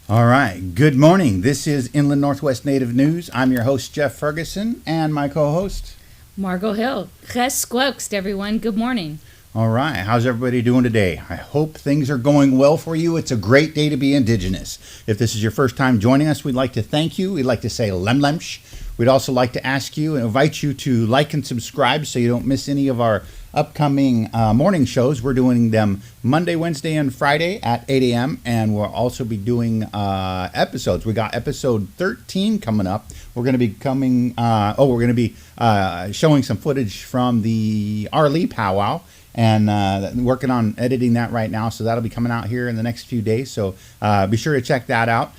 All right. Good morning. This is Inland Northwest Native News. I'm your host, Jeff Ferguson, and my co-host, Margo Hill. Ches Squokst, everyone. Good morning. All right. How's everybody doing today? I hope things are going well for you. It's a great day to be Indigenous. If this is your first time joining us, we'd like to thank you. We'd like to say lemlemsh. We'd also like to ask you and invite you to like and subscribe so you don't miss any of our upcoming morning shows. We're doing them Monday, Wednesday, and Friday at 8 a.m. And we'll also be doing episodes. We got episode 13 coming up. We're going to be showing some footage from the Arlee powwow and working on editing that right now. So that'll be coming out here in the next few days. So be sure to check that out.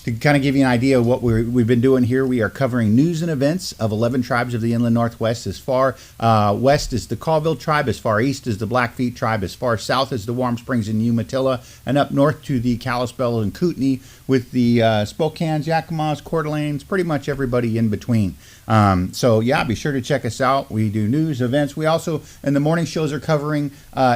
To kind of give you an idea of what we've been doing here, we are covering news and events of 11 tribes of the Inland Northwest. As far west as the Colville tribe, as far east as the Blackfeet tribe, as far south as the Warm Springs and Umatilla, and up north to the Kalispel and Kootenai, with the Spokanes, Yakimas, Coeur d'Alenes, pretty much everybody in between. So yeah, be sure to check us out. We do news, events. We also, in the morning shows, are covering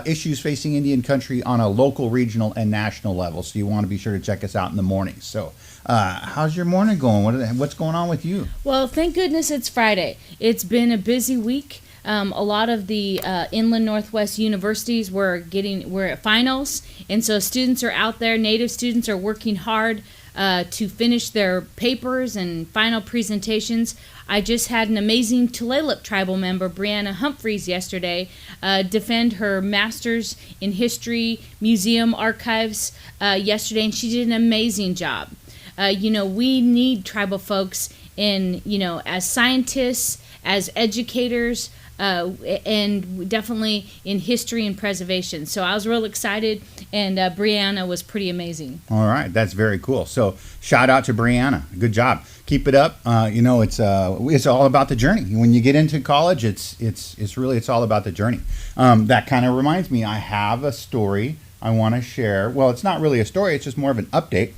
issues facing Indian country on a local, regional, and national level. So you want to be sure to check us out in the morning. So how's your morning going? What's going on with you? Well, thank goodness it's Friday. It's been a busy week. A lot of the Inland Northwest universities were at finals, and so students are out there. Native students are working hard to finish their papers and final presentations. I just had an amazing Tulalip tribal member, Brianna Humphreys, yesterday defend her master's in history, museum archives yesterday, and she did an amazing job. We need tribal folks as scientists, as educators, and definitely in history and preservation. So I was real excited, and Brianna was pretty amazing. All right, that's very cool. So shout out to Brianna. Good job. Keep it up. It's all about the journey. When you get into college, it's all about the journey. That kind of reminds me, I have a story I want to share. Well, it's not really a story. It's just more of an update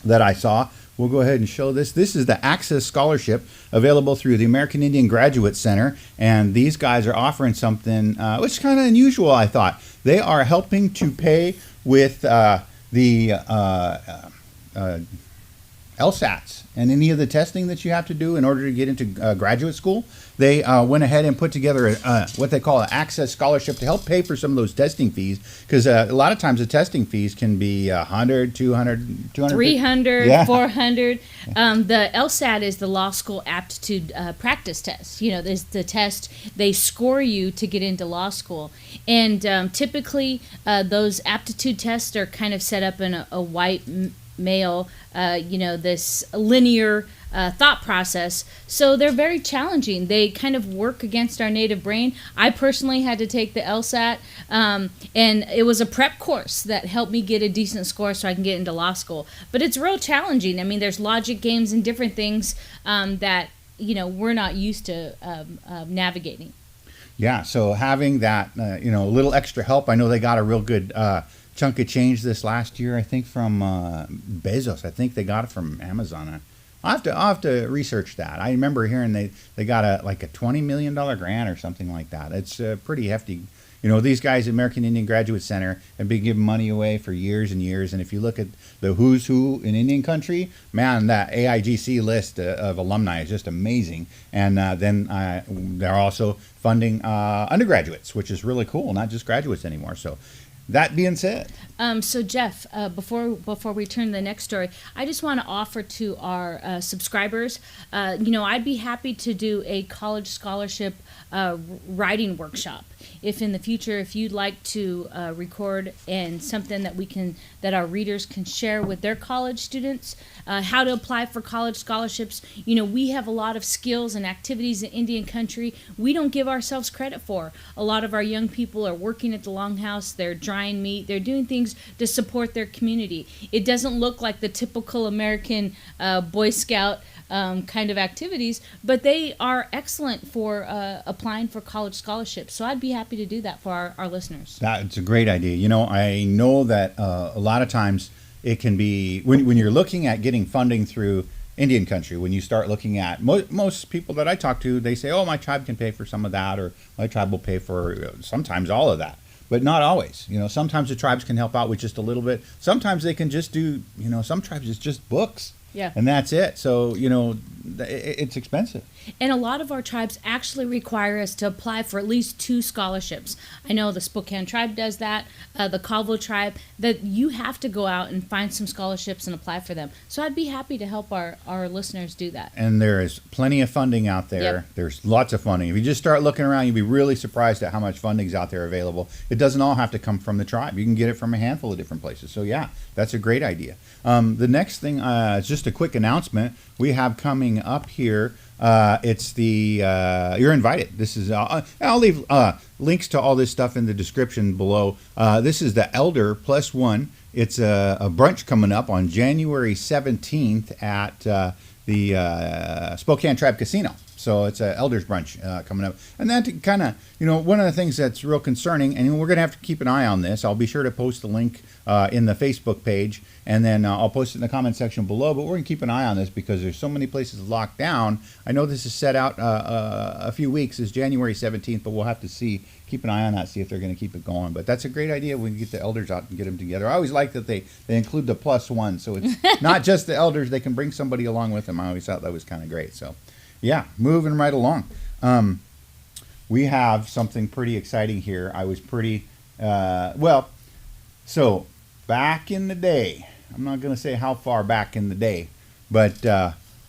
that I saw. We'll go ahead and show this. This is the Access Scholarship available through the American Indian Graduate Center, and these guys are offering something which is kind of unusual, I thought. They are helping to pay with the LSATs and any of the testing that you have to do in order to get into graduate school. They went ahead and put together what they call an Access Scholarship to help pay for some of those testing fees, because a lot of times the testing fees can be 100, 200, 300, yeah. 400. The LSAT is the Law School Aptitude Practice Test. There's the test they score you to get into law school. And typically those aptitude tests are kind of set up in a white male, this linear thought process. So they're very challenging. They kind of work against our native brain. I personally had to take the LSAT, and it was a prep course that helped me get a decent score so I can get into law school. But it's real challenging. I mean, there's logic games and different things that, we're not used to navigating. Yeah, so having that, a little extra help. I know they got a real good chunk of change this last year, I think, from Bezos. I think they got it from Amazon. I'll have to research that. I remember hearing they got a $20 million grant or something like that. It's pretty hefty. These guys at American Indian Graduate Center have been giving money away for years and years. And if you look at the who's who in Indian country, man, that AIGC list of alumni is just amazing. And then they're also funding undergraduates, which is really cool, not just graduates anymore. So that being said. So Jeff, before we turn to the next story, I just want to offer to our subscribers, I'd be happy to do a college scholarship writing workshop. If in the future, if you'd like to record and something that our readers can share with their college students, how to apply for college scholarships. We have a lot of skills and activities in Indian country we don't give ourselves credit for. A lot of our young people are working at the Longhouse. They're drying meat. They're doing things to support their community. It doesn't look like the typical American Boy Scout kind of activities, but they are excellent for applying for college scholarships. So I'd be happy to do that for our listeners. That's a great idea. I know that a lot of times it can be, when you're looking at getting funding through Indian country, when you start looking at, most people that I talk to, they say, oh, my tribe can pay for some of that, or my tribe will pay for sometimes all of that. but not always. Sometimes the tribes can help out with just a little bit. Sometimes they can just do, some tribes it's just books. Yeah. And that's it. So, it's expensive. And a lot of our tribes actually require us to apply for at least 2 scholarships. I know the Spokane tribe does that, the Colville tribe, that you have to go out and find some scholarships and apply for them. So I'd be happy to help our listeners do that. And there is plenty of funding out there. Yep. There's lots of funding. If you just start looking around, you'll be really surprised at how much funding's out there available. It doesn't all have to come from the tribe. You can get it from a handful of different places. So, yeah, that's a great idea. The next thing is just a quick announcement we have coming up here. It's the you're invited. This is I'll leave links to all this stuff in the description below. This is the Elder Plus One. It's a brunch coming up on January 17th at the Spokane Tribe Casino. So it's an elders brunch coming up. And that kind of, one of the things that's real concerning, and we're going to have to keep an eye on this. I'll be sure to post the link in the Facebook page, and then I'll post it in the comment section below. But we're going to keep an eye on this because there's so many places locked down. I know this is set out a few weeks. It's January 17th, but we'll have to see. Keep an eye on that, see if they're going to keep it going. But that's a great idea. We can get the elders out and get them together. I always like that they include the plus one. So it's not just the elders. They can bring somebody along with them. I always thought that was kind of great. So, yeah, moving right along. We have something pretty exciting here. I was pretty, so back in the day, I'm not going to say how far back in the day, but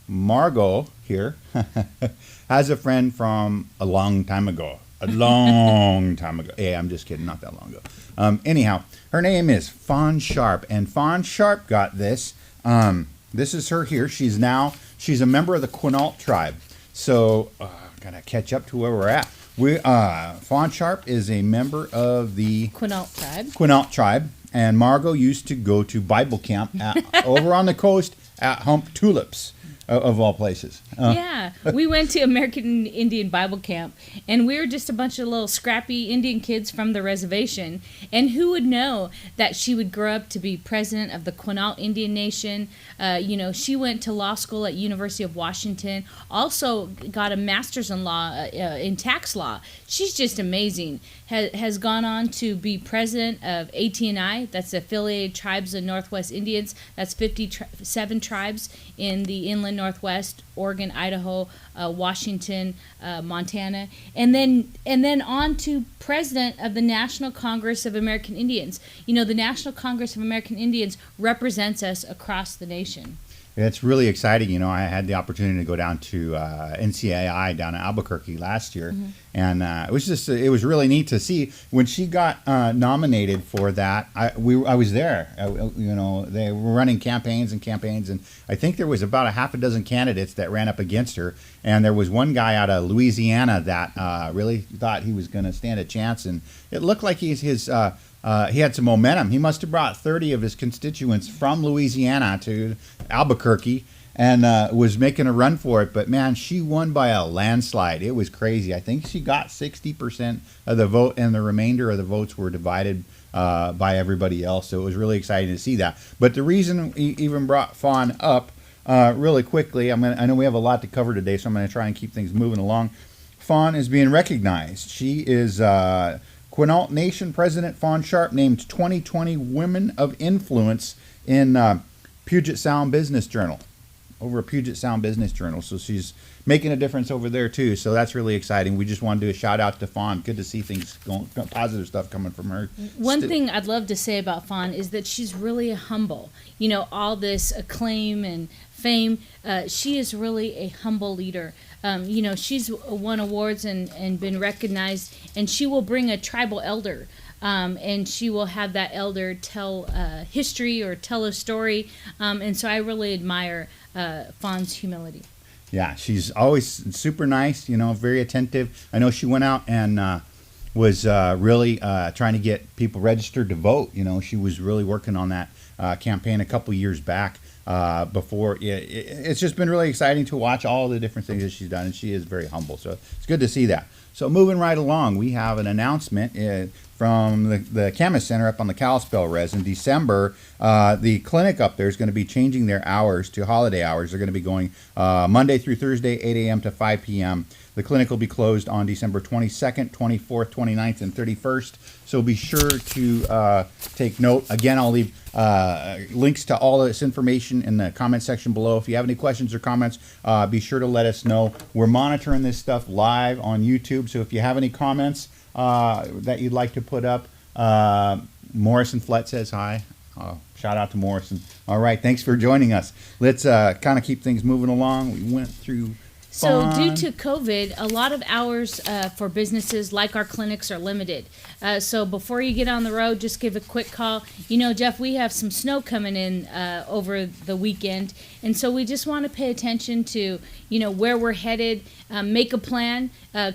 Margo here has a friend from a long time ago. A long time ago. Yeah, I'm just kidding. Not that long ago. Anyhow, her name is Fawn Sharp, and Fawn Sharp got this. This is her here. She's a member of the Quinault tribe. So, gotta catch up to where we're at. Fawn Sharp is a member of the Quinault tribe, and Margo used to go to Bible camp over on the coast at Hump Tulips. Of all places. Yeah, we went to American Indian Bible Camp, and we were just a bunch of little scrappy Indian kids from the reservation. And who would know that she would grow up to be president of the Quinault Indian Nation? She went to law school at University of Washington, also got a master's in law, in tax law. She's just amazing. Has gone on to be president of AT&I, that's Affiliated Tribes of Northwest Indians. That's 57 tribes in the inland Northwest, Oregon, Idaho, Washington, Montana, and then on to president of the National Congress of American Indians. The National Congress of American Indians represents us across the nation. It's really exciting. I had the opportunity to go down to NCAI down in Albuquerque last year, and it was really neat to see when she got nominated for that. I was there. They were running campaigns, and I think there was about a half a dozen candidates that ran up against her, and there was one guy out of Louisiana that really thought he was going to stand a chance, and it looked like he had some momentum. He must have brought 30 of his constituents from Louisiana to Albuquerque and was making a run for it. But, man, she won by a landslide. It was crazy. I think she got 60% of the vote, and the remainder of the votes were divided by everybody else. So it was really exciting to see that. But the reason we even brought Fawn up really quickly, I know we have a lot to cover today, so I'm going to try and keep things moving along. Fawn is being recognized. She is Quinault Nation President Fawn Sharp named 2020 Women of Influence in Puget Sound Business Journal, over a Puget Sound Business Journal. So she's making a difference over there too. So that's really exciting. We just want to do a shout out to Fawn. Good to see things going, positive stuff coming from her. One thing I'd love to say about Fawn is that she's really humble. All this acclaim and fame, she is really a humble leader. She's won awards and been recognized, and she will bring a tribal elder, and she will have that elder tell history or tell a story, and so I really admire Fawn's humility. Yeah, she's always super nice, very attentive. I know she went out and was really trying to get people registered to vote. She was really working on that campaign a couple years back. Before it's just been really exciting to watch all the different things that she's done, and she is very humble, so it's good to see that. So moving right along, we have an announcement from the Camas Center up on the Kalispel res. In December, the clinic up there is going to be changing their hours to holiday hours. They're going to be going Monday through Thursday, 8 a.m. to 5 p.m. The clinic will be closed on December 22nd, 24th, 29th, and 31st. So be sure to take note. Again, I'll leave links to all this information in the comment section below. If you have any questions or comments, be sure to let us know. We're monitoring this stuff live on YouTube. So if you have any comments that you'd like to put up, Morrison Flett says hi. Shout out to Morrison. All right, thanks for joining us. Let's kind of keep things moving along. We went through So due to COVID, a lot of hours for businesses like our clinics are limited. So before you get on the road, just give a quick call. You know, Jeff, we have some snow coming in over the weekend. And so we just want to pay attention to, you know, where we're headed, make a plan,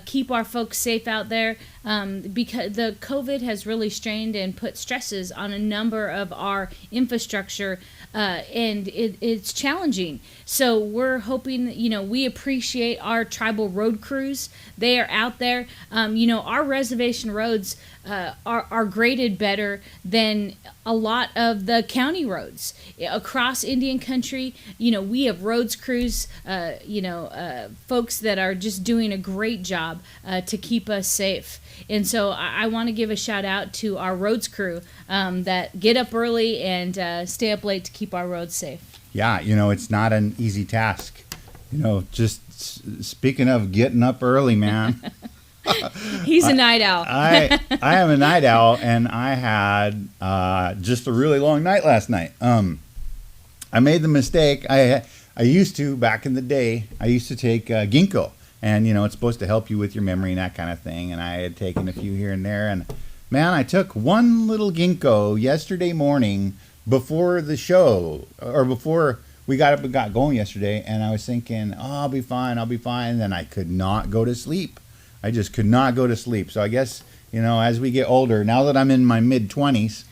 keep our folks safe out there, because the COVID has really strained and put stresses on a number of our infrastructure, and it's challenging. So we're hoping, you know, we appreciate our tribal road crews. They are out there. You know, our reservation roads are graded better than a lot of the county roads across Indian country. You know, we have roads crews, folks that are just doing a great job to keep us safe. And so I want to give a shout out to our roads crew that get up early and stay up late to keep our roads safe. Yeah, you know, it's not an easy task. You know, just speaking of getting up early, man. He's a night owl. I am a night owl, and I had just a really long night last night. I made the mistake. I used to, back in the day, I used to take ginkgo. And, you know, it's supposed to help you with your memory and that kind of thing. And I had taken a few here and there. And, man, I took one little ginkgo yesterday morning before the show, or before we got up and got going yesterday. And I was thinking, oh, I'll be fine. And then I could not go to sleep. I just could not go to sleep. So I guess, you know, as we get older, now that I'm in my mid-20s.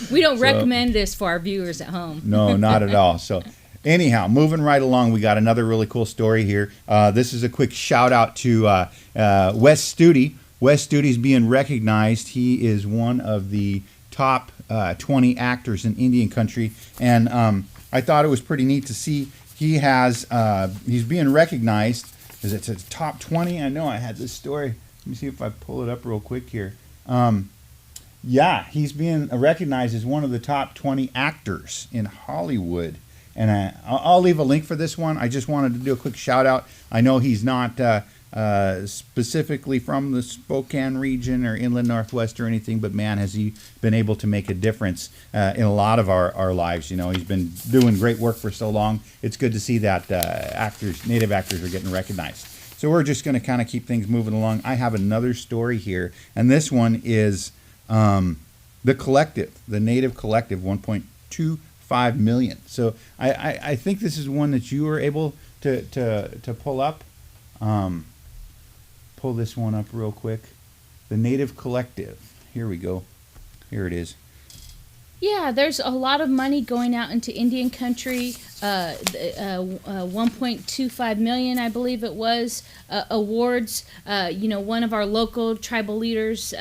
We don't recommend this for our viewers at home. No, not at all. So anyhow, moving right along, we got another really cool story here. This is a quick shout out to Wes Studi. Wes Studi's being recognized. He is one of the top 20 actors in Indian country. And I thought it was pretty neat to see he's being recognized. Is it a top 20? I know I had this story. Let me see if I pull it up real quick here. Yeah, he's being recognized as one of the top 20 actors in Hollywood. And I'll leave a link for this one. I just wanted to do a quick shout out. I know he's not specifically from the Spokane region or Inland Northwest or anything, but man, has he been able to make a difference in a lot of our lives. You know, he's been doing great work for so long. It's good to see that native actors are getting recognized. So we're just going to kind of keep things moving along. I have another story here, and this one is the collective, the Native Collective, 1.25 million. So I think this is one that you were able to pull up. Pull this one up real quick. The Native Collective. Here we go. Here it is. Yeah, there's a lot of money going out into Indian country. 1.25 million, I believe it was, awards. One of our local tribal leaders,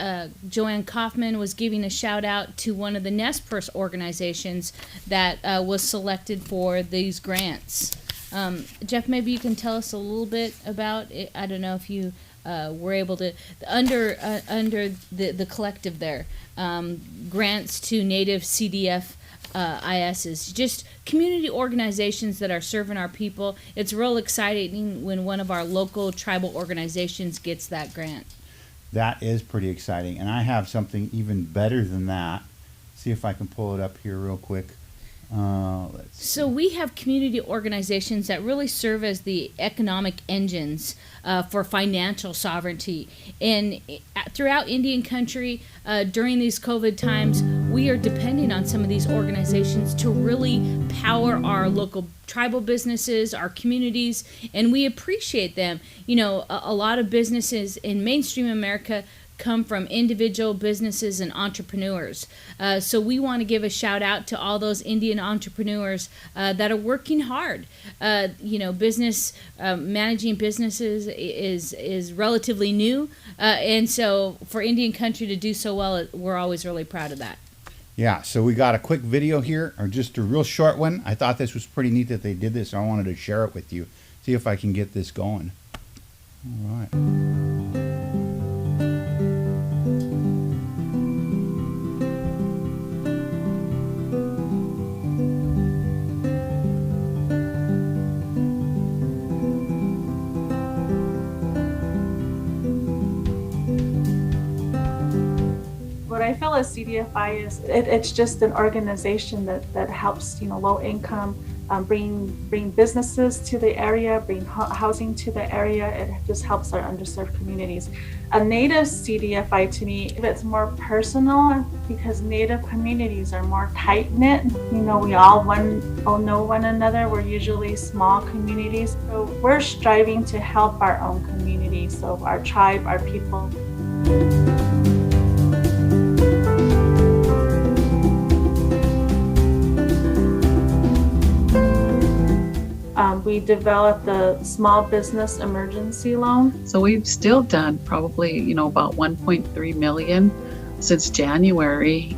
Joanne Kaufman, was giving a shout out to one of the Nez Perce organizations that was selected for these grants. Jeff, maybe you can tell us a little bit about it. I don't know if you were able to, under the collective there, grants to Native CDFIS, just community organizations that are serving our people. It's real exciting when one of our local tribal organizations gets that grant. That is pretty exciting, and I have something even better than that. See if I can pull it up here real quick. So we have community organizations that really serve as the economic engines for financial sovereignty. And throughout Indian country, during these COVID times, we are depending on some of these organizations to really power our local tribal businesses, our communities, and we appreciate them. You know, a lot of businesses in mainstream America come from individual businesses and entrepreneurs. So we want to give a shout out to all those Indian entrepreneurs that are working hard. Business managing businesses is relatively new, and so for Indian country to do so well, we're always really proud of that. Yeah, so we got a quick video here, or just a real short one. I thought this was pretty neat that they did this, so I wanted to share it with you. see if I can get this going. All right. What I feel as CDFI is it's just an organization that helps low income bring businesses to the area, bring housing to the area. It just helps our underserved communities. A Native CDFI, to me, it's more personal because Native communities are more tight knit. We all know one another. We're usually small communities, so we're striving to help our own community, so our tribe, our people. We developed the small business emergency loan. So we've still done probably, about 1.3 million since January.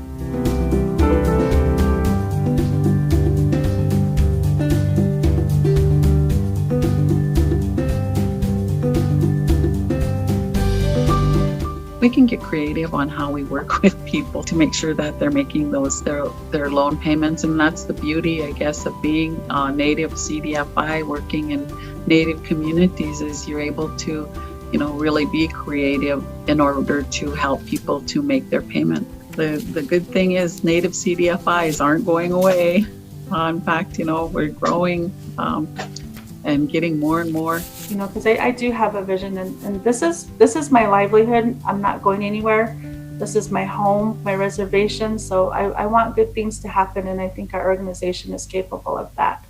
We can get creative on how we work with people to make sure that they're making their loan payments, and that's the beauty, I guess, of being Native CDFI, working in Native communities, is you're able to, really be creative in order to help people to make their payment. The good thing is Native CDFIs aren't going away. In fact, we're growing and getting more and more. Because I do have a vision, and this is my livelihood. I'm not going anywhere. This is my home, my reservation. So I want good things to happen, and I think our organization is capable of that.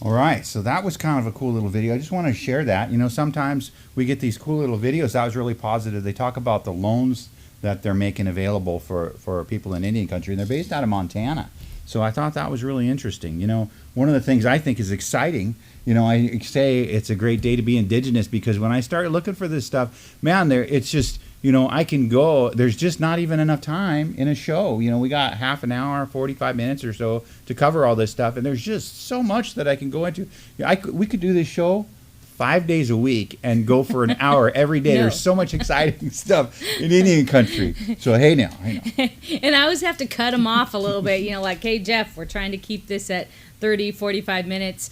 All right, so that was kind of a cool little video. I just want to share that. Sometimes we get these cool little videos. That was really positive. They talk about the loans that they're making available for people in Indian country, and they're based out of Montana. So I thought that was really interesting. One of the things I think is exciting, I say it's a great day to be Indigenous, because when I started looking for this stuff, man, it's just, I can go, there's just not even enough time in a show. We got half an hour, 45 minutes or so to cover all this stuff, and there's just so much that I can go into. We could do this show 5 days a week and go for an hour every day. No. There's so much exciting stuff in Indian country. So hey now. And I always have to cut them off a little bit, like, hey Jeff, we're trying to keep this at 30, 45 minutes.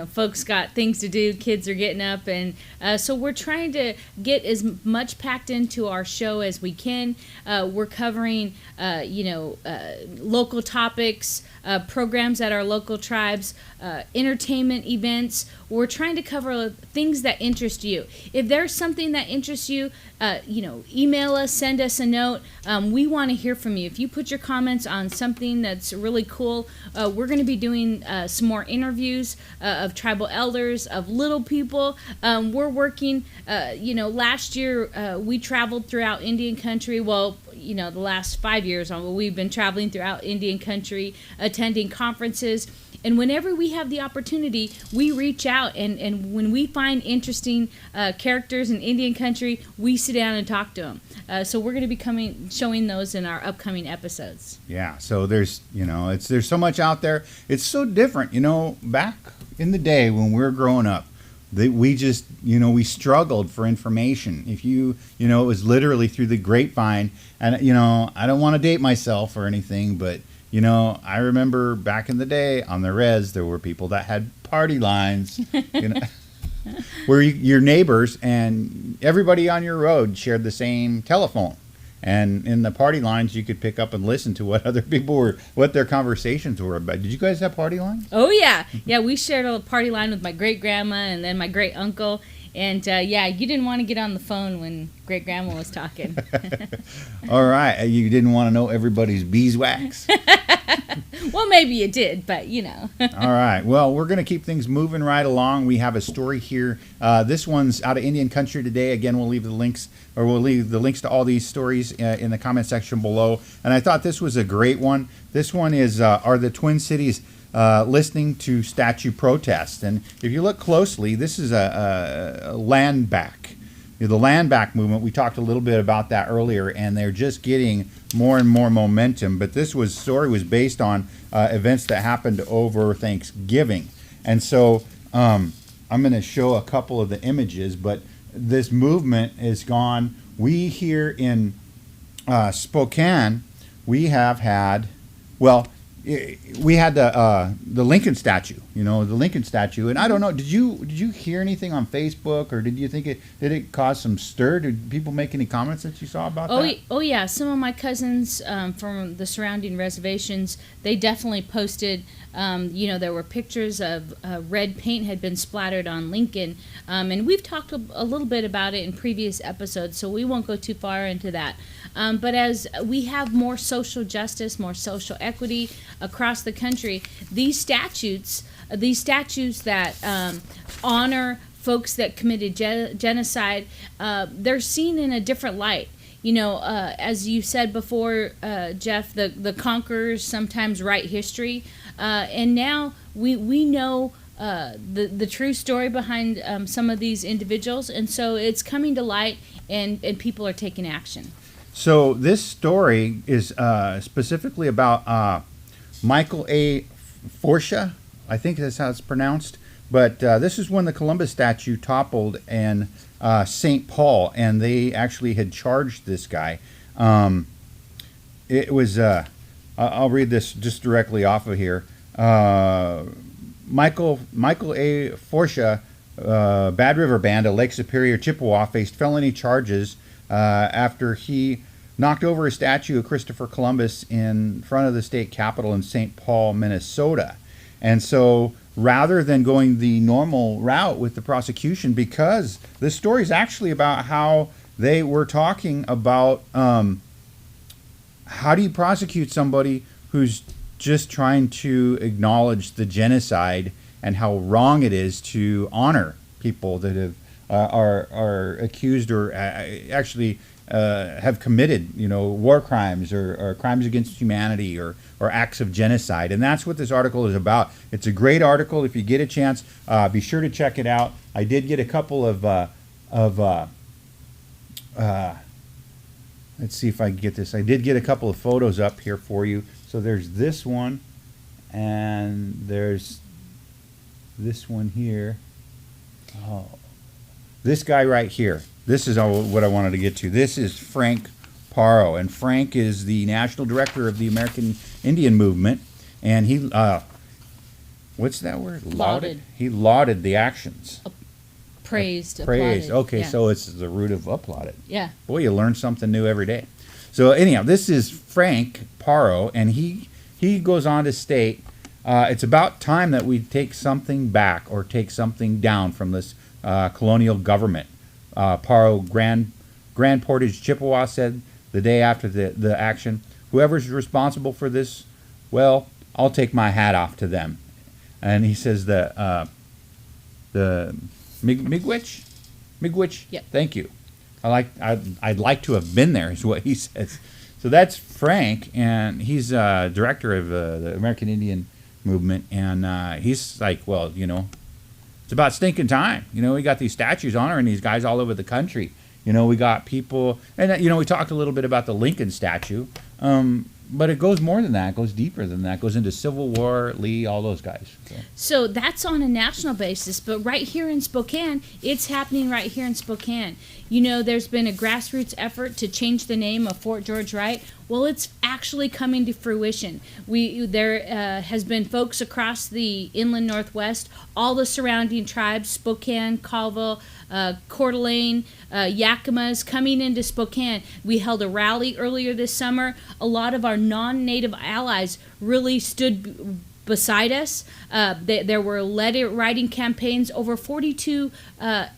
Folks got things to do, kids are getting up, and so we're trying to get as much packed into our show as we can. We're covering, local topics, programs at our local tribes, entertainment events. We're trying to cover things that interest you. If there's something that interests you, email us, send us a note. We want to hear from you. If you put your comments on something that's really cool, we're going to be doing some more interviews of tribal elders, of little people. We're working, last year we traveled throughout Indian country. Well, the last 5 years we've been traveling throughout Indian country, attending conferences. And whenever we have the opportunity, we reach out, and when we find interesting characters in Indian country, we sit down and talk to them. So we're going to be showing those in our upcoming episodes. Yeah, so there's so much out there. It's so different. Back in the day when we were growing up, we just, we struggled for information. If it was literally through the grapevine. And, I don't want to date myself or anything, but I remember back in the day on the res, there were people that had party lines, where your neighbors and everybody on your road shared the same telephone. And in the party lines, you could pick up and listen to what other people what their conversations were about. Did you guys have party lines? Oh, yeah. Yeah, we shared a party line with my great-grandma and then my great-uncle. And, you didn't want to get on the phone when great-grandma was talking. All right. You didn't want to know everybody's beeswax? Well, maybe you did, but, All right. Well, we're going to keep things moving right along. We have a story here. This one's out of Indian country today. Again, we'll leave the links to all these stories in the comment section below. And I thought this was a great one. This one is, are the Twin Cities listening to statue protests? And if you look closely, this is a land back. the land back movement. We talked a little bit about that earlier, and they're just getting more and more momentum. But this story was based on events that happened over Thanksgiving, and so I'm going to show a couple of the images. But this movement is gone. We here in Spokane, we have had, well, we had the Lincoln statue, the Lincoln statue, and I don't know. Did you hear anything on Facebook, or did you think did it cause some stir? Did people make any comments that you saw about that? Oh yeah, some of my cousins from the surrounding reservations, they definitely posted. There were pictures of red paint had been splattered on Lincoln, and we've talked a little bit about it in previous episodes, so we won't go too far into that. But as we have more social justice, more social equity across the country, these statues that honor folks that committed genocide, they're seen in a different light. As you said before, Jeff, the conquerors sometimes write history, and now we know the true story behind some of these individuals, and so it's coming to light, and people are taking action. So this story is specifically about Michael A. Forsha, I think that's how it's pronounced. But this is when the Columbus statue toppled in St. Paul, and they actually had charged this guy. It was, I'll read this just directly off of here. Michael A. Forsha, Bad River Band of Lake Superior, Chippewa, faced felony charges after he knocked over a statue of Christopher Columbus in front of the state capitol in St. Paul, Minnesota. And so rather than going the normal route with the prosecution, because this story is actually about how they were talking about how do you prosecute somebody who's just trying to acknowledge the genocide and how wrong it is to honor people that have are accused or actually have committed, war crimes or crimes against humanity or acts of genocide. And that's what this article is about. It's a great article. If you get a chance, be sure to check it out. I did get a couple of let's see if I can get this. I did get a couple of photos up here for you. So there's this one, and there's this one here. Oh, this guy right here. This is what I wanted to get to. This is Frank Paro, and Frank is the national director of the American Indian Movement, and he, what's that word? Lauded. He lauded the actions. Praised. Praised. Applauded. Okay, yeah. So it's the root of applauded. Yeah. Boy, you learn something new every day. So anyhow, this is Frank Paro, and he goes on to state, it's about time that we take something back or take something down from this colonial government. Paro, Grand Portage, Chippewa, said the day after the action, whoever's responsible for this, well, I'll take my hat off to them. And he says the Miigwech, yep. Thank you. I'd like to have been there, is what he says. So that's Frank, and he's director of the American Indian Movement, and he's like, well, it's about stinking time. We got these statues honoring these guys all over the country. We got people, and we talked a little bit about the Lincoln statue, but it goes more than that. It goes deeper than that. It goes into Civil War, Lee, all those guys. So that's on a national basis, but right here in Spokane, it's happening right here in Spokane. There's been a grassroots effort to change the name of Fort George Wright. Well, it's actually coming to fruition. There has been folks across the inland Northwest, all the surrounding tribes, Spokane, Colville, Coeur d'Alene, Yakimas, coming into Spokane. We held a rally earlier this summer. A lot of our non-native allies really stood beside us. There were letter writing campaigns. Over 42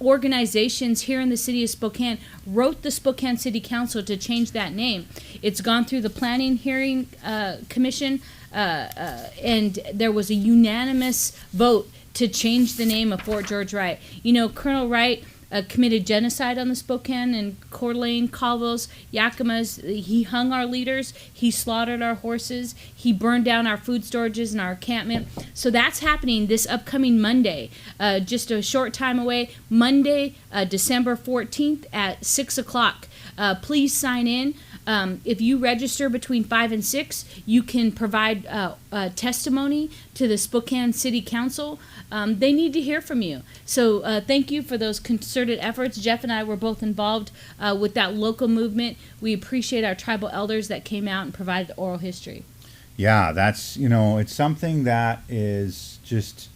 organizations here in the city of Spokane wrote the Spokane City Council to change that name. It's gone through the Planning Hearing Commission, and there was a unanimous vote to change the name of Fort George Wright. Colonel Wright committed genocide on the Spokane and Coeur d'Alene, Calvos, Yakimas. He hung our leaders. He slaughtered our horses. He burned down our food storages and our encampment. So that's happening this upcoming Monday, just a short time away, Monday, December 14th at 6 o'clock. Please sign in. If you register between 5 and 6, you can provide testimony to the Spokane City Council. They need to hear from you. So thank you for those concerted efforts. Jeff and I were both involved with that local movement. We appreciate our tribal elders that came out and provided oral history. Yeah, that's, it's something that is just,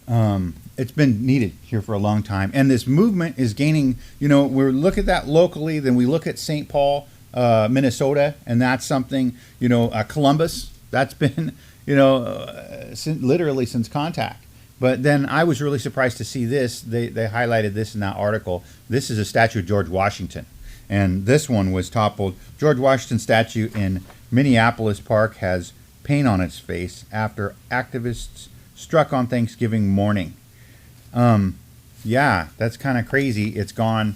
it's been needed here for a long time. And this movement is gaining, we look at that locally, then we look at St. Paul, Minnesota, and that's something, Columbus, that's been, literally since contact. But then I was really surprised to see this. They highlighted this in that article. This is a statue of George Washington. And this one was toppled. George Washington statue in Minneapolis Park has paint on its face after activists struck on Thanksgiving morning. Yeah, that's kind of crazy. It's gone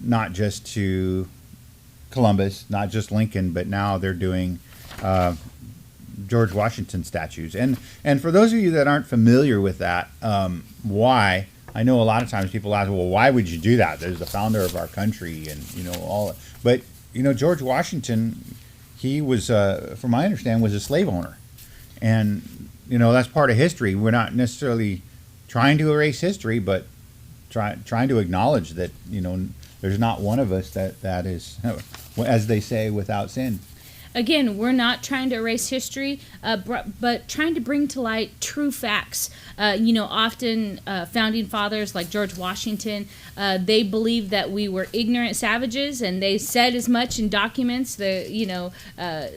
not just to Columbus, not just Lincoln, but now they're doing George Washington statues. And for those of you that aren't familiar with that, why? I know a lot of times people ask, well, why would you do that? There's the founder of our country, and all. But George Washington, he was, from my understanding, was a slave owner, and that's part of history. We're not necessarily trying to erase history, but trying to acknowledge that there's not one of us that is, as they say, without sin. Again, we're not trying to erase history, but trying to bring to light true facts. Often founding fathers like George Washington, they believed that we were ignorant savages, and they said as much in documents.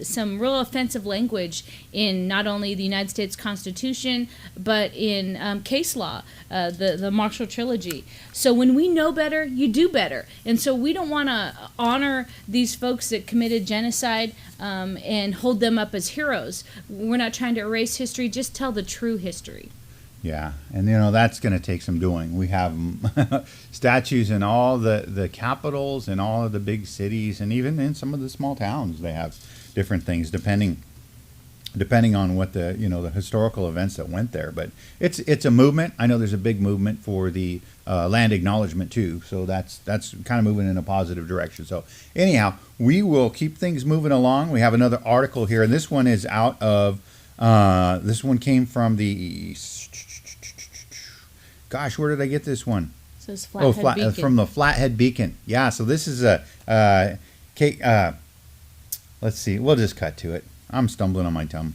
Some real offensive language in not only the United States Constitution, but in case law, the Marshall Trilogy. So when we know better, you do better. And so we don't want to honor these folks that committed genocide and hold them up as heroes. We're not trying to erase history, just tell the true history. Yeah, and that's going to take some doing. We have statues in all the capitals and all of the big cities, and even in some of the small towns, they have different things depending on what the the historical events that went there. But it's a movement. I know there's a big movement for the land acknowledgement too. So that's kind of moving in a positive direction. So anyhow, we will keep things moving along. We have another article here, and this one is out of this one came from the. Gosh, where did I get this one? So it's Flathead Beacon. From the Flathead Beacon. Yeah. So this is let's see. We'll just cut to it. I'm stumbling on my tongue.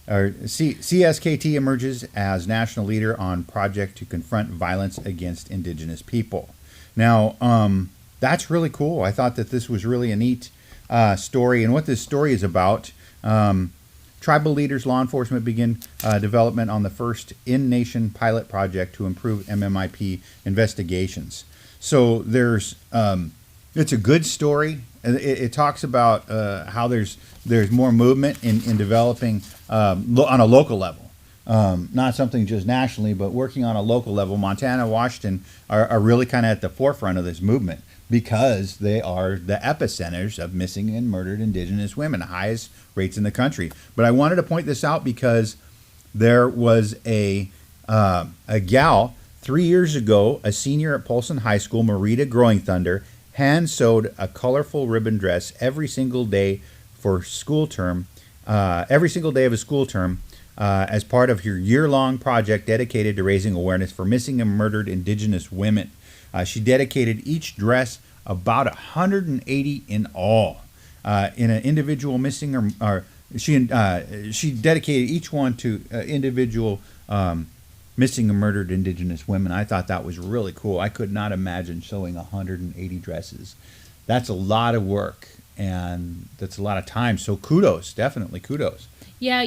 CSKT emerges as national leader on project to confront violence against Indigenous people. Now, that's really cool. I thought that this was really a neat story. And what this story is about, tribal leaders, law enforcement begin development on the first in-nation pilot project to improve MMIP investigations. So there's it's a good story. It talks about how there's more movement in developing on a local level, not something just nationally, but working on a local level. Montana, Washington are really kind of at the forefront of this movement because they are the epicenters of missing and murdered Indigenous women, the highest rates in the country. But I wanted to point this out because there was a gal 3 years ago, a senior at Polson High School, Marita Growing Thunder, hand sewed a colorful ribbon dress every single day for school term, every single day of a school term, as part of her year-long project dedicated to raising awareness for missing and murdered Indigenous women. She dedicated each dress about 180 in all. In an individual missing or she dedicated each one to individual missing and murdered Indigenous women. I thought that was really cool. I could not imagine sewing 180 dresses. That's a lot of work, and that's a lot of time. So kudos, definitely kudos. Yeah,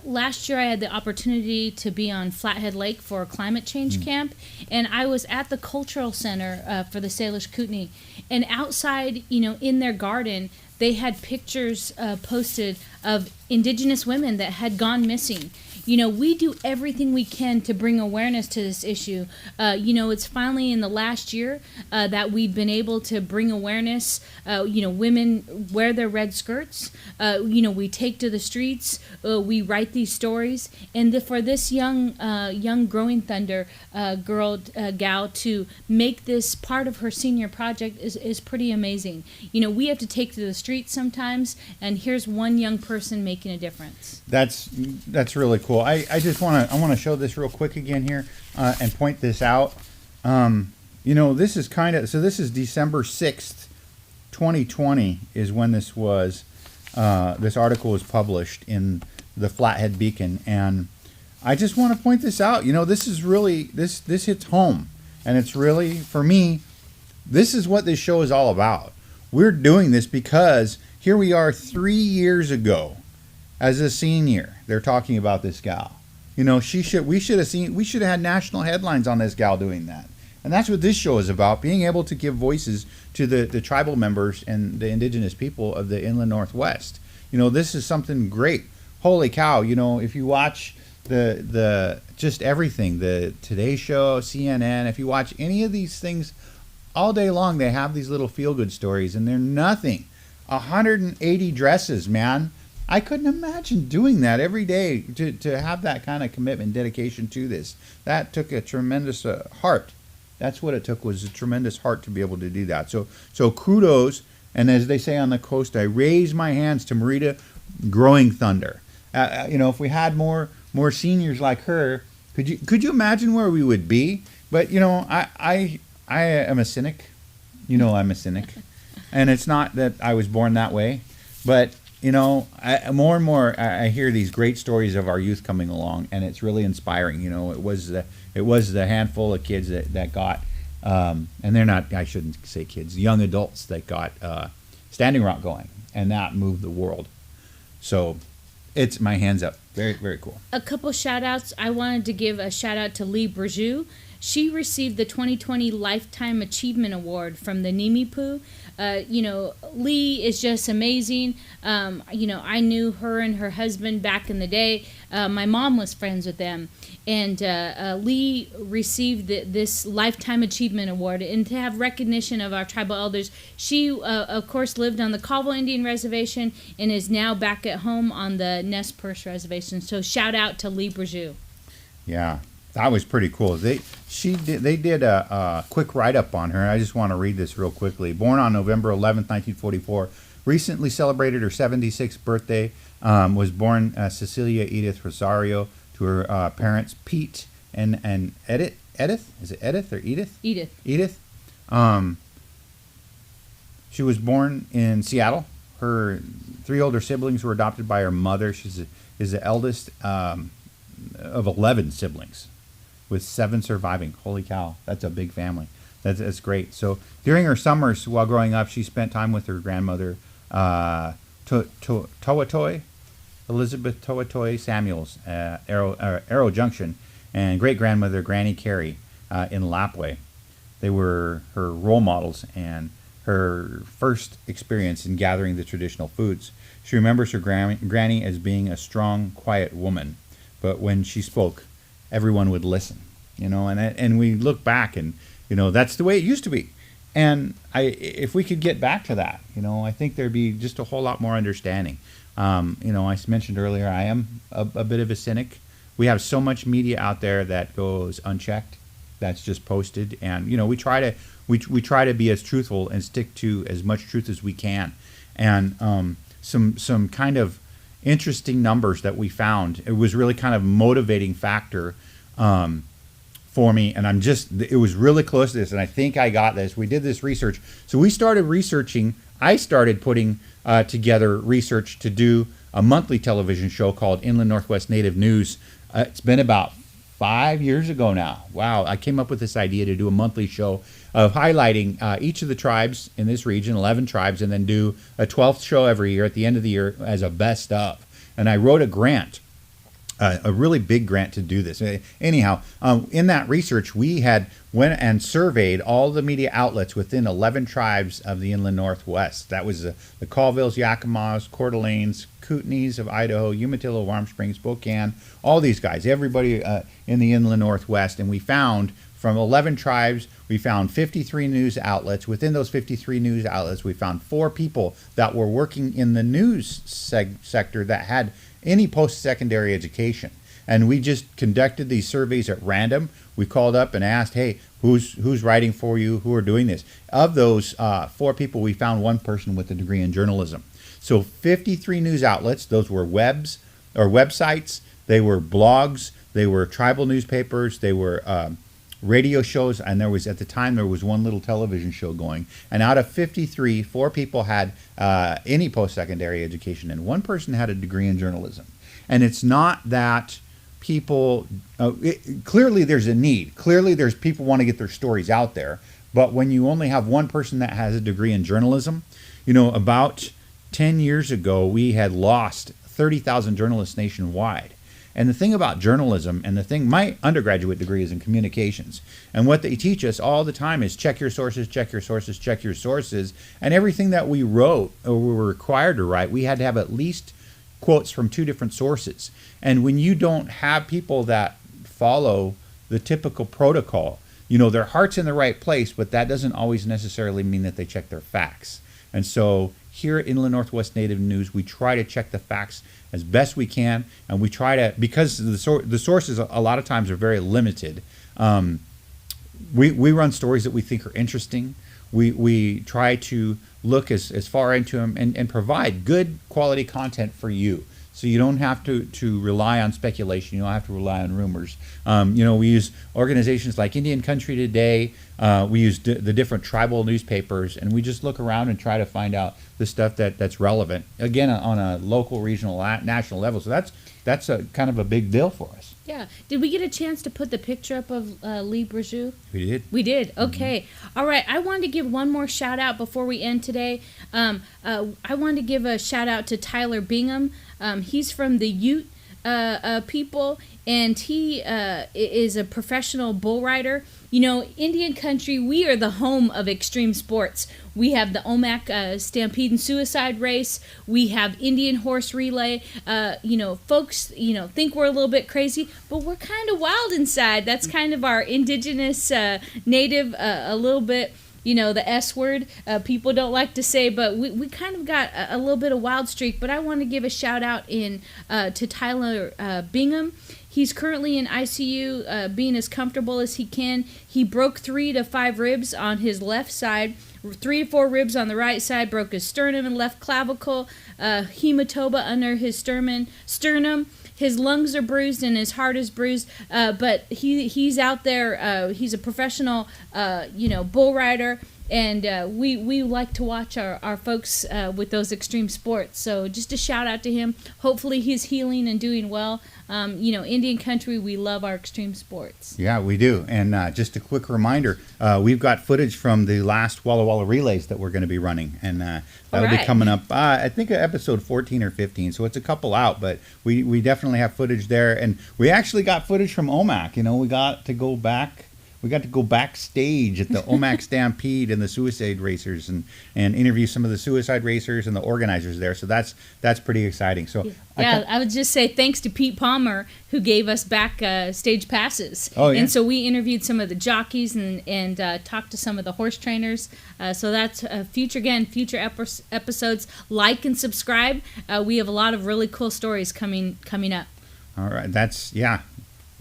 last year I had the opportunity to be on Flathead Lake for a climate change camp, and I was at the cultural center for the Salish Kootenai, and outside, in their garden, they had pictures posted of Indigenous women that had gone missing. we do everything we can to bring awareness to this issue. It's finally in the last year that we've been able to bring awareness. Women wear their red skirts. We take to the streets. We write these stories. And for this young Growing Thunder gal to make this part of her senior project is pretty amazing. We have to take to the streets sometimes, and here's one young person making a difference. That's really cool. I want to show this real quick again here and point this out. This is this is December 6th, 2020 is when this article was published in the Flathead Beacon, and I just want to point this out. This is really this hits home, and it's really, for me, this is what this show is all about. We're doing this because here we are 3 years ago, as a senior. They're talking about this gal. We should have had national headlines on this gal doing that. And that's what this show is about, being able to give voices to the tribal members and the indigenous people of the Inland Northwest. This is something great. Holy cow, if you watch the just everything, the Today Show, CNN, if you watch any of these things all day long, they have these little feel-good stories, and they're nothing. 180 dresses, man. I couldn't imagine doing that every day, to have that kind of commitment, dedication to this. That took a tremendous heart. That's what it took, was a tremendous heart to be able to do that. So kudos, and as they say on the coast, I raise my hands to Marita Growing Thunder. If we had more seniors like her, could you imagine where we would be? But I am a cynic. I'm a cynic, and it's not that I was born that way, but more and more I hear these great stories of our youth coming along, and it's really inspiring. It was the handful of kids that got, and they're not, I shouldn't say kids, young adults that got Standing Rock going, and that moved the world. So it's my hands up. Very, very cool. A couple shout outs. I wanted to give a shout out to Lee Brejou. She received the 2020 Lifetime Achievement Award from the Nimipu. Lee is just amazing. I knew her and her husband back in the day. My mom was friends with them. And Lee received this Lifetime Achievement Award. And to have recognition of our tribal elders, she, of course, lived on the Colville Indian Reservation and is now back at home on the Nez Perce Reservation. So shout out to Lee Brejou. Yeah. That was pretty cool. They did a quick write-up on her. I just want to read this real quickly. Born on November 11th, 1944, recently celebrated her 76th birthday, was born Cecilia Edith Rosario to her parents, Pete and Edith. Is it Edith or Edith? Edith. She was born in Seattle. Her 3 older siblings were adopted by her mother. She is the eldest of 11 siblings, with 7 surviving. Holy cow, that's a big family. That's great. So during her summers while growing up, she spent time with her grandmother, Toatoy, Elizabeth Toatoy Samuels, Arrow Junction, and great-grandmother Granny Carey in Lapway. They were her role models and her first experience in gathering the traditional foods. She remembers her granny as being a strong, quiet woman, but when she spoke, everyone would listen, and we look back and, that's the way it used to be. And if we could get back to that, I think there'd be just a whole lot more understanding. I mentioned earlier, I am a bit of a cynic. We have so much media out there that goes unchecked, that's just posted. And, we try to be as truthful and stick to as much truth as we can. And some kind of interesting numbers that we found. It was really kind of motivating factor for me, and it was really close to this, and I think I got this. We did this research. So we started researching. I started putting together research to do a monthly television show called Inland Northwest Native News. It's been about 5 years ago now. Wow, I came up with this idea to do a monthly show of highlighting each of the tribes in this region, 11 tribes, and then do a 12th show every year at the end of the year as a best of. And I wrote a grant a really big grant to do this. Anyhow, in that research, we had went and surveyed all the media outlets within 11 tribes of the inland Northwest. That was the Colvilles, Yakimas, Coeur d'Alenes, Kootenays of Idaho, Umatilla, Warm Springs, Spokane, all these guys, everybody in the inland Northwest. And we found from 11 tribes, we found 53 news outlets. Within those 53 news outlets, we found 4 people that were working in the news sector that had any post-secondary education. And we just conducted these surveys at random. We called up and asked, hey, who's writing for you? Who are doing this? Of those 4 people, we found 1 person with a degree in journalism. So 53 news outlets, those were websites, they were blogs, they were tribal newspapers, they were radio shows, and at the time there was 1 little television show going. And out of 53, 4 people had any post-secondary education, and 1 person had a degree in journalism. And it's not that people, clearly there's a need. Clearly there's people want to get their stories out there. But when you only have 1 person that has a degree in journalism, about 10 years ago, we had lost 30,000 journalists nationwide. And the thing about journalism, my undergraduate degree is in communications. And what they teach us all the time is check your sources, check your sources, check your sources. And everything that we wrote or we were required to write, we had to have at least quotes from 2 different sources. And when you don't have people that follow the typical protocol, their heart's in the right place, but that doesn't always necessarily mean that they check their facts. And so here at Inland Northwest Native News, we try to check the facts as best we can, and we try to, because the sources a lot of times are very limited, we run stories that we think are interesting. We try to look as far into them and provide good quality content for you. So you don't have to rely on speculation. You don't have to rely on rumors. We use organizations like Indian Country Today. We use the different tribal newspapers, and we just look around and try to find out the stuff that's relevant. Again, on a local, regional, national level. So that's a kind of a big deal for us. Yeah. Did we get a chance to put the picture up of Lee Brajou? We did. We did. Okay. Mm-hmm. All right. I wanted to give one more shout out before we end today. I wanted to give a shout out to Tyler Bingham. He's from the Ute people, and he is a professional bull rider. Indian Country, we are the home of extreme sports. We have the OMAC Stampede and Suicide Race. We have Indian Horse Relay. Folks, think we're a little bit crazy, but we're kind of wild inside. That's kind of our indigenous, native, a little bit, the S word, people don't like to say, but we kind of got a little bit of wild streak. But I want to give a shout out to Tyler Bingham. He's currently in ICU, being as comfortable as he can. He broke 3 to 5 ribs on his left side, 3 to 4 ribs on the right side, broke his sternum and left clavicle, hematoma under his sternum. His lungs are bruised and his heart is bruised, but he's out there. He's a professional, bull rider, and we like to watch our folks with those extreme sports. So just a shout out to him. Hopefully he's healing and doing well. Indian Country, we love our extreme sports. Yeah, we do. And just a quick reminder, we've got footage from the last Walla Walla relays that we're going to be running. And that'll be coming up, I think, episode 14 or 15. So it's a couple out, but we definitely have footage there. And we actually got footage from OMAC. We got to go back. We got to go backstage at the OMAC Stampede and the Suicide Racers and interview some of the suicide racers and the organizers there. So that's pretty exciting. So I would just say thanks to Pete Palmer, who gave us back stage passes. Oh, yeah. And so we interviewed some of the jockeys and talked to some of the horse trainers. So that's future episodes. Like and subscribe. We have a lot of really cool stories coming up. All right.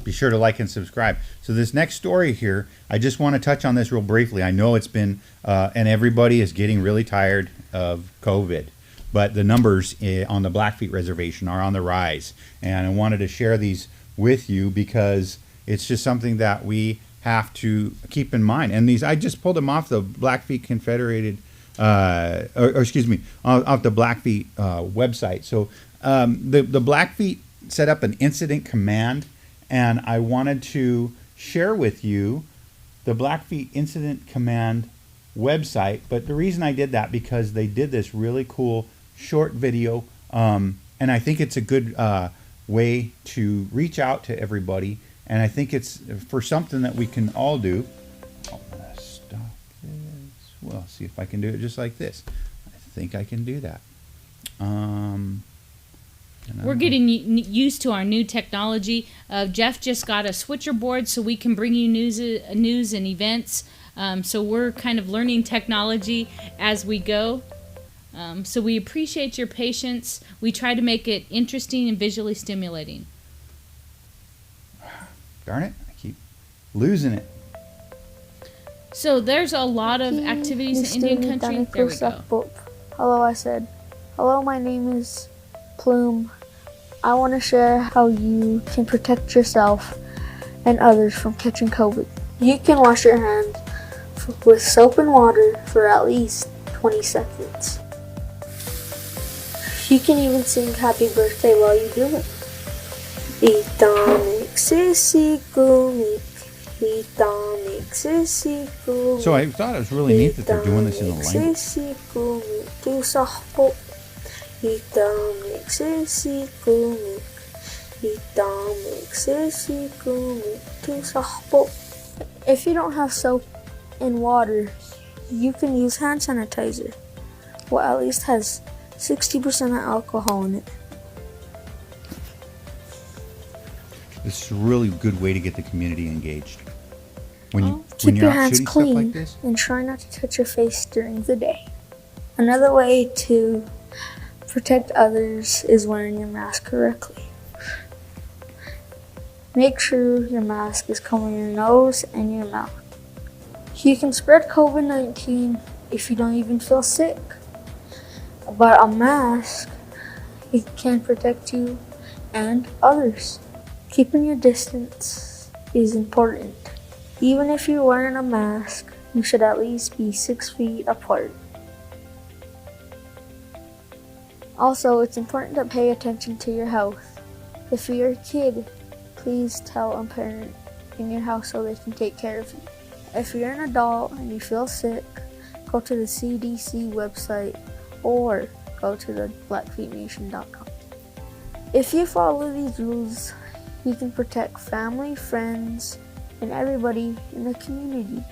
Be sure to like and subscribe. So this next story here, I just want to touch on this real briefly. I know it's been, and everybody is getting really tired of COVID, but the numbers on the Blackfeet Reservation are on the rise. And I wanted to share these with you because it's just something that we have to keep in mind. And these, I just pulled them off the Blackfeet Confederated, off the Blackfeet website. So the Blackfeet set up an incident command, and I wanted to share with you the Blackfeet Incident Command website. But the reason I did that, because they did this really cool short video, and I think it's a good way to reach out to everybody. And I think it's for something that we can all do. Oh, I'm gonna stop this. Well, see if I can do it just like this. I think I can do that. We're getting used to our new technology. Jeff just got a switcher board so we can bring you news and events. So we're kind of learning technology as we go. So we appreciate your patience. We try to make it interesting and visually stimulating. Darn it, I keep losing it. So there's a lot of activities in Indian country. There we go. Hello, I said. Hello, my name is Plume. I want to share how you can protect yourself and others from catching COVID. You can wash your hands with soap and water for at least 20 seconds. You can even sing happy birthday while you do it. So I thought it was really neat that they're doing this in the language. If you don't have soap and water, you can use hand sanitizer. Well, at least has 60% alcohol in it. This is a really good way to get the community engaged. When Keep you're your out hands shooting clean stuff like this. and try not to touch your face during the day. Another way to protect others is wearing your mask correctly. Make sure your mask is covering your nose and your mouth. You can spread COVID-19 if you don't even feel sick. But a mask, it can protect you and others. Keeping your distance is important. Even if you're wearing a mask, you should at least be 6 feet apart. Also, it's important to pay attention to your health. If you're a kid, please tell a parent in your house so they can take care of you. If you're an adult and you feel sick, go to the CDC website or go to the blackfeetnation.com. If you follow these rules, you can protect family, friends, and everybody in the community.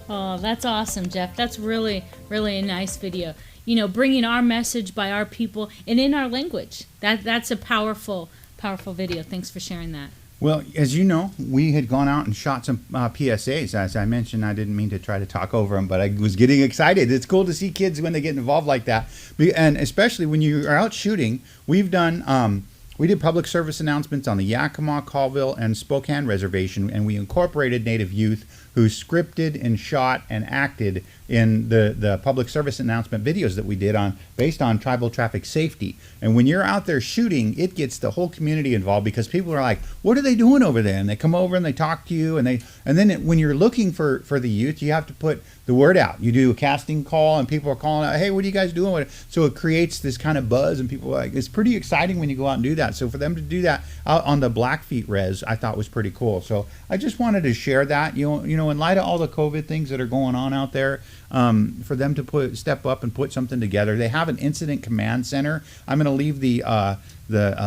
Oh, that's awesome, Jeff. That's really, really a nice video. You know, bringing our message by our people and in our language. That's a powerful, powerful video. Thanks for sharing that. Well, as you know, we had gone out and shot some PSAs. As I mentioned, I didn't mean to try to talk over them, but I was getting excited. It's cool to see kids when they get involved like that. And especially when you are out shooting, we did public service announcements on the Yakima, Colville, and Spokane reservation, and we incorporated Native youth who scripted and shot and acted in the public service announcement videos that we did based on tribal traffic safety. And when you're out there shooting, it gets the whole community involved because people are like, what are they doing over there? And they come over and they talk to you, and then when you're looking for the youth, you have to put the word out. You do a casting call and people are calling out, hey, what are you guys doing? So it creates this kind of buzz, and people are like, it's pretty exciting when you go out and do that. So for them to do that out on the Blackfeet res, I thought was pretty cool. So I just wanted to share that, you know, in light of all the COVID things that are going on out there, for them to step up and put something together. They have an incident command center. I'm going to leave the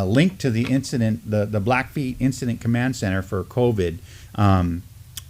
link to the incident, the Blackfeet Incident Command Center for COVID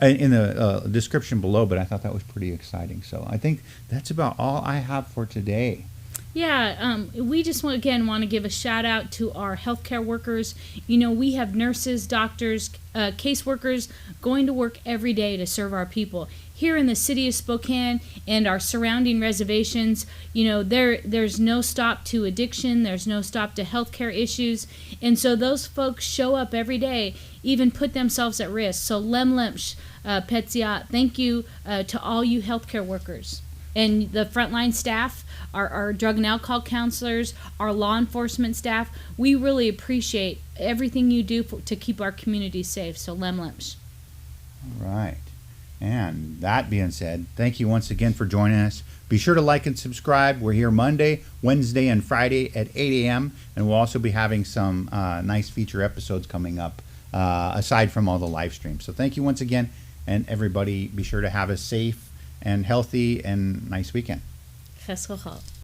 in the description below, but I thought that was pretty exciting. So I think that's about all I have for today. Yeah, we just want to give a shout out to our healthcare workers. You know, we have nurses, doctors, caseworkers going to work every day to serve our people. Here in the city of Spokane and our surrounding reservations, you know, there's no stop to addiction, there's no stop to healthcare issues, and so those folks show up every day, even put themselves at risk. So Lemlemsh, Petsiat, thank you to all you healthcare workers. And the frontline staff, our drug and alcohol counselors, our law enforcement staff, we really appreciate everything you do to keep our community safe. So Lemlemsh. All right. And that being said, thank you once again for joining us. Be sure to like and subscribe. We're here Monday, Wednesday, and Friday at 8 a.m. And we'll also be having some nice feature episodes coming up aside from all the live streams. So thank you once again. And everybody, be sure to have a safe and healthy and nice weekend.